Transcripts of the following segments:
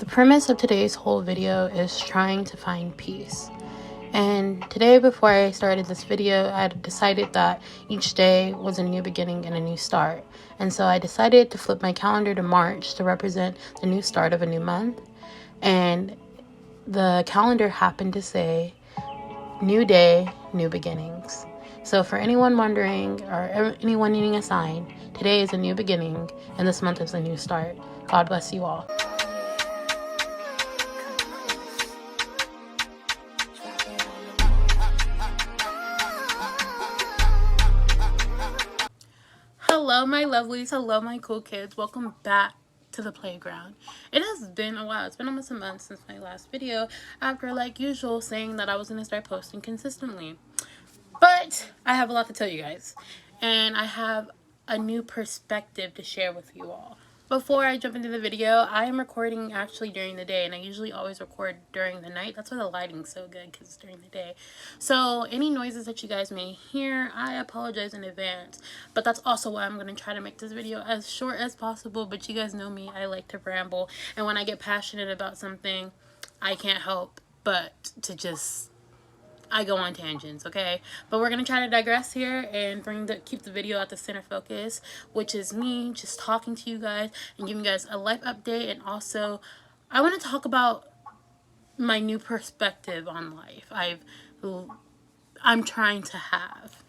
The premise of today's whole video is trying to find peace. And today, before I started this video, I had decided that each day was a new beginning and a new start. And so I decided to flip my calendar to March to represent the new start of a new month. And the calendar happened to say, new day, new beginnings. So for anyone wondering or anyone needing a sign, today is a new beginning and this month is a new start. God bless you all. Hello, my lovelies. Hello, my cool kids. Welcome back to the playground. It has been a while. It's been almost a month since my last video after, like usual, saying that I was going to start posting consistently. But I have a lot to tell you guys. And I have a new perspective to share with you all. Before I jump into the video, I am recording actually during the day, and I usually always record during the night. That's why the lighting's so good, because it's during the day. So any noises that you guys may hear, I apologize in advance. But that's also why I'm going to try to make this video as short as possible. But you guys know me, I like to ramble. And when I get passionate about something, I can't help but to I go on tangents, okay? But we're gonna try to digress here and keep the video at the center focus, which is me just talking to you guys and giving you guys a life update. And also, I want to talk about my new perspective on life I'm trying to have.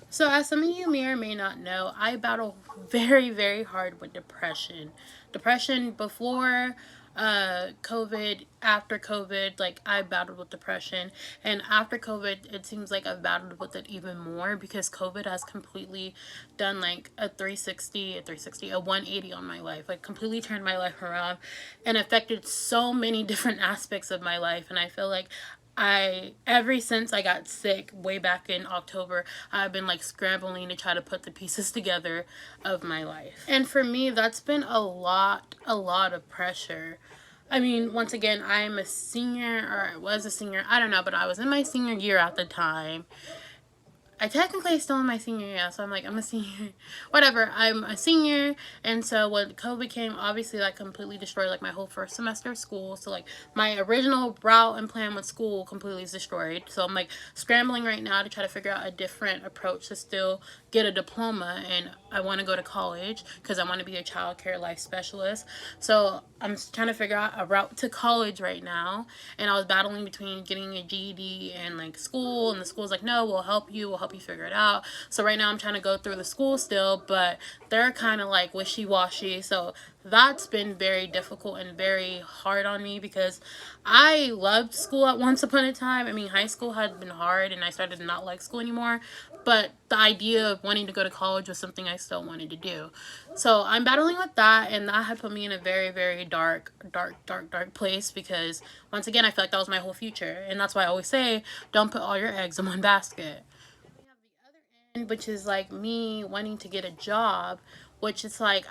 So as some of you may or may not know, I battle very, very hard with depression. Depression before COVID, after COVID, like I battled with depression, and after COVID it seems like I've battled with it even more because COVID has completely done like a 180 on my life, like completely turned my life around and affected so many different aspects of my life. And I feel like ever since I got sick way back in October, I've been like scrambling to try to put the pieces together of my life. And for me, that's been a lot of pressure. I mean, once again, I'm a senior, or I was a senior, I don't know, but I was in my senior year at the time. I technically still in my senior year, so I'm a senior. Whatever, I'm a senior, and so when COVID came, obviously that completely destroyed like my whole first semester of school. So like my original route and plan with school completely is destroyed. So I'm like scrambling right now to try to figure out a different approach to still get a diploma, and I want to go to college because I want to be a child care life specialist. So I'm trying to figure out a route to college right now, and I was battling between getting a GED and like school, and the school's like, no, we'll help you figure it out. So right now I'm trying to go through the school still, but they're kind of like wishy-washy. So that's been very difficult and very hard on me because I loved school at once upon a time. I mean, high school had been hard and I started to not like school anymore, but the idea of wanting to go to college was something I still wanted to do. So I'm battling with that, and that had put me in a very, very dark place because once again, I feel like that was my whole future. And that's why I always say, don't put all your eggs in one basket. Which is like me wanting to get a job, which is like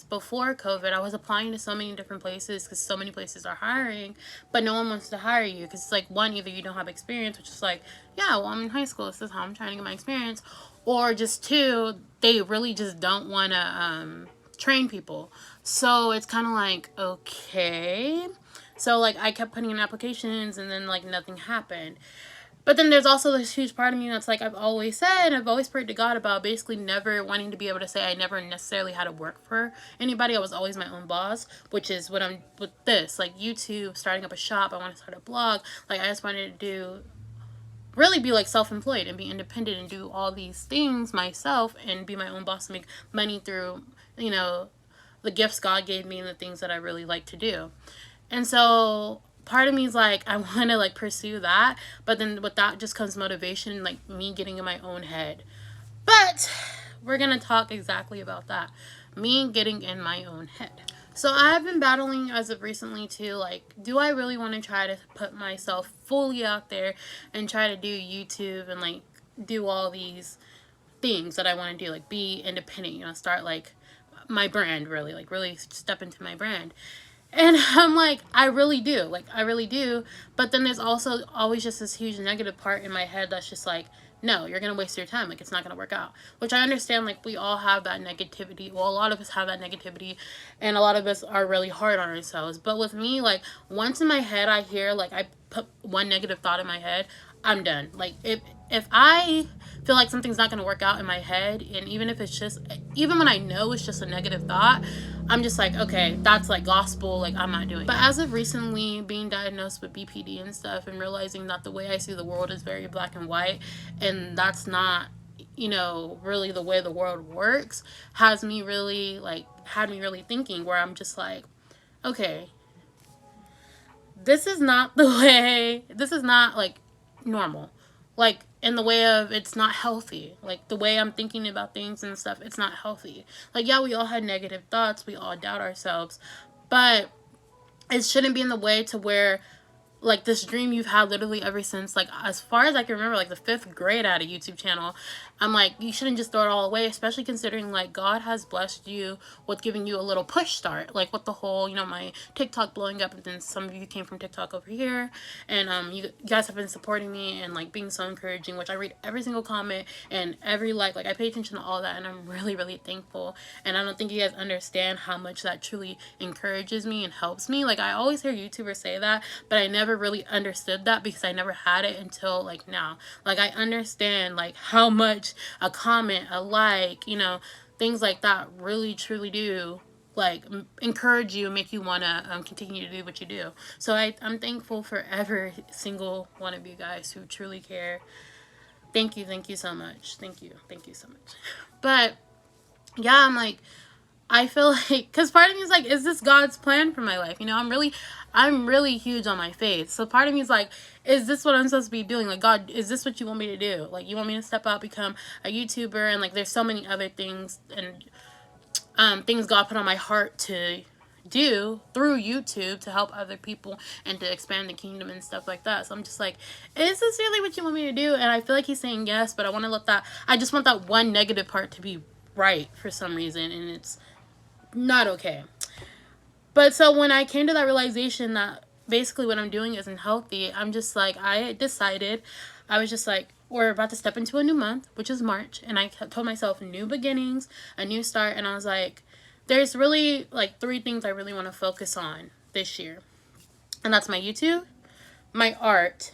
before COVID, I was applying to so many different places because so many places are hiring, but no one wants to hire you because it's like, one, either you don't have experience, which is like, yeah, well, I'm in high school, this is how I'm trying to get my experience, or just two, they really just don't want to train people. So it's kind of like, okay. So like I kept putting in applications and then like nothing happened. But then there's also this huge part of me that's like, I've always said, I've always prayed to God about basically never wanting to be able to say I never necessarily had to work for anybody. I was always my own boss, which is what I'm with this, like YouTube, starting up a shop. I want to start a blog. Like I just wanted to really be like self-employed and be independent and do all these things myself and be my own boss and make money through, you know, the gifts God gave me and the things that I really like to do. And so part of me is like, I want to like pursue that, but then with that just comes motivation, like me getting in my own head. But we're gonna talk exactly about that, me getting in my own head. So I've been battling as of recently too, like, do I really want to try to put myself fully out there and try to do YouTube and like do all these things that I want to do, like be independent, you know, start like my brand, really step into my brand. And I'm like, I really do. But then there's also always just this huge negative part in my head that's just like, no, you're gonna waste your time. Like, it's not gonna work out. Which I understand, like, we all have that negativity. Well, a lot of us have that negativity, and a lot of us are really hard on ourselves. But with me, like, once in my head I hear, like, I put one negative thought in my head, I'm done. Like, if I feel like something's not gonna work out in my head, and even if it's just, even when I know it's just a negative thought, I'm just like, okay, that's like gospel, like, I'm not doing it. But as of recently being diagnosed with BPD and stuff, and realizing that the way I see the world is very black and white, and that's not, you know, really the way the world works, has me really, like, had me really thinking, where I'm just like, okay, this is not the way, this is not, like, normal. Like, in the way of, it's not healthy. Like, the way I'm thinking about things and stuff, it's not healthy. Like, yeah, we all had negative thoughts, we all doubt ourselves, but it shouldn't be in the way to where, like, this dream you've had literally ever since, like, as far as I can remember, like, the 5th grade, I had a YouTube channel. I'm like, you shouldn't just throw it all away, especially considering, like, God has blessed you with giving you a little push start, like, with the whole, you know, my TikTok blowing up, and then some of you came from TikTok over here, and you guys have been supporting me and, like, being so encouraging, which I read every single comment and every like I pay attention to all that, and I'm really, really thankful. And I don't think you guys understand how much that truly encourages me and helps me. Like, I always hear YouTubers say that, but I never really understood that because I never had it until, like, now. Like, I understand, like, how much a comment, a like, you know, things like that really truly do, like, encourage you and make you want to continue to do what you do. So I'm thankful for every single one of you guys who truly care. Thank you so much. Thank you so much. But yeah, I'm like, I feel like, because part of me is like, is this God's plan for my life? You know, I'm really huge on my faith. So part of me is like, is this what I'm supposed to be doing? Like, God, is this what you want me to do? Like, you want me to step out, become a YouTuber? And, like, there's so many other things and things God put on my heart to do through YouTube to help other people and to expand the kingdom and stuff like that. So I'm just like, is this really what you want me to do? And I feel like he's saying yes, but I just want that one negative part to be right for some reason, and it's not okay. But so when I came to that realization that basically what I'm doing isn't healthy, I'm just like, I decided, I was just like, we're about to step into a new month, which is March, and I told myself new beginnings, a new start, and I was like, there's really, like, 3 things I really want to focus on this year, and that's my YouTube, my art,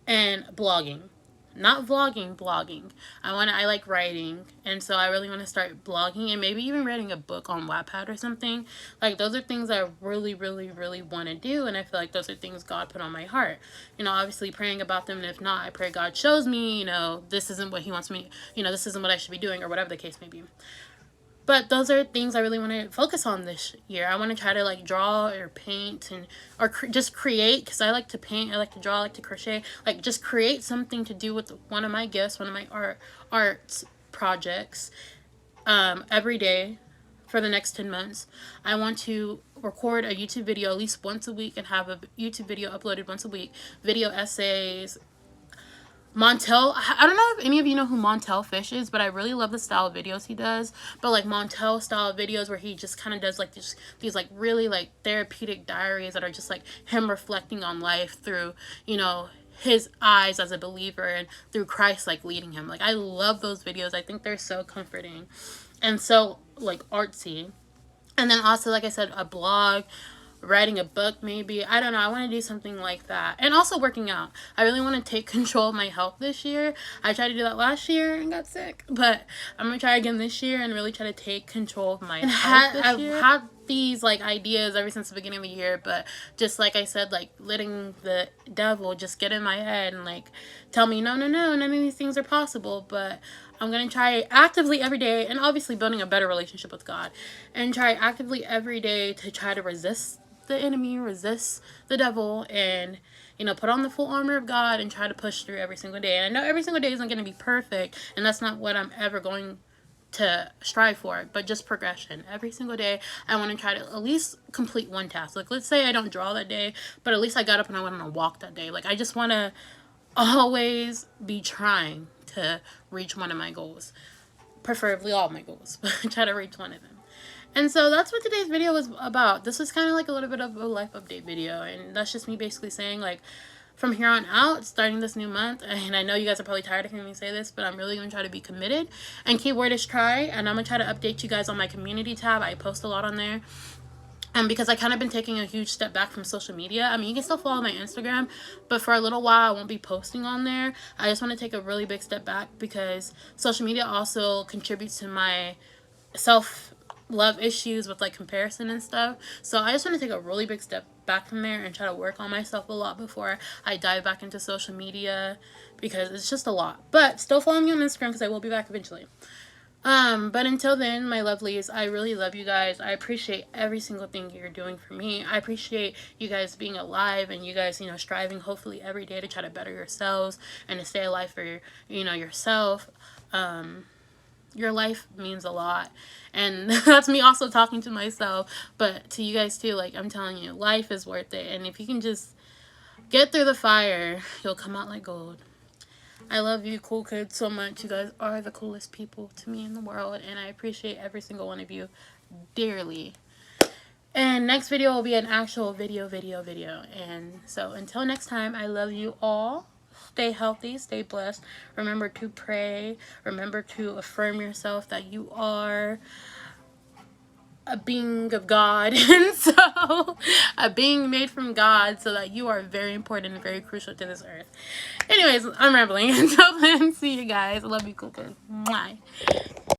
and blogging. Not vlogging, blogging. I like writing, and so I really want to start blogging and maybe even writing a book on Wattpad or something. Like, those are things I really, really, really want to do, and I feel like those are things God put on my heart. You know, obviously praying about them, and if not, I pray God shows me, you know, this isn't what he wants me, you know, this isn't what I should be doing, or whatever the case may be. But those are things I really want to focus on this year. I want to try to, like, draw or paint or just create, because I like to paint, I like to draw, I like to crochet. Like, just create something to do with one of my gifts, one of my art projects every day for the next 10 months. I want to record a YouTube video at least once a week and have a YouTube video uploaded once a week. Video essays. Montel, I don't know if any of you know who Montel Fish is, but I really love the style of videos he does. But, like, Montel style videos where he just kind of does, like, these like really, like, therapeutic diaries that are just, like, him reflecting on life through, you know, his eyes as a believer and through Christ, like, leading him. Like, I love those videos. I think they're so comforting and so, like, artsy. And then also, like I said, a blog, writing a book, maybe. I don't know. I want to do something like that. And also working out. I really want to take control of my health this year. I tried to do that last year and got sick. But I'm going to try again this year and really try to take control of my health this year. I've had these, like, ideas ever since the beginning of the year. But just like I said, like, letting the devil just get in my head and, like, tell me, no, none of these things are possible. But I'm going to try actively every day, and obviously building a better relationship with God, and try actively every day to try to resist the enemy, resist the devil, and, you know, put on the full armor of God and try to push through every single day. And I know every single day isn't going to be perfect, and that's not what I'm ever going to strive for, but just progression. Every single day, I want to try to at least complete one task. Like, let's say I don't draw that day, but at least I got up and I went on a walk that day. Like, I just want to always be trying to reach one of my goals, preferably all my goals, but try to reach one of them. And so that's what today's video was about. This was kind of like a little bit of a life update video, and that's just me basically saying, like, from here on out, starting this new month, and I know you guys are probably tired of hearing me say this, but I'm really going to try to be committed. And keyword is try. And I'm going to try to update you guys on my community tab. I post a lot on there. Because I kind of been taking a huge step back from social media. I mean, you can still follow my Instagram, but for a little while I won't be posting on there. I just want to take a really big step back because social media also contributes to my self-love issues with like comparison and stuff. So I just want to take a really big step back from there and try to work on myself a lot before I dive back into social media, because it's just a lot. But still follow me on Instagram because I will be back eventually. But until then, my lovelies, I really love you guys. I appreciate every single thing you're doing for me. I appreciate you guys being alive and you guys, striving hopefully every day to try to better yourselves and to stay alive for yourself. Your life means a lot, and that's me also talking to myself, but to you guys too. Like, I'm telling you, life is worth it, and if you can just get through the fire, you'll come out like gold. I love you cool kids so much. You guys are the coolest people to me in the world, and I appreciate every single one of you dearly. And next video will be an actual video. And so until next time, I love you all. Stay healthy, stay blessed. Remember to pray. Remember to affirm yourself that you are a being of God, and so a being made from God, so that you are very important and very crucial to this earth. Anyways, I'm rambling. Until then, see you guys. I love you, cool kids. Mwah.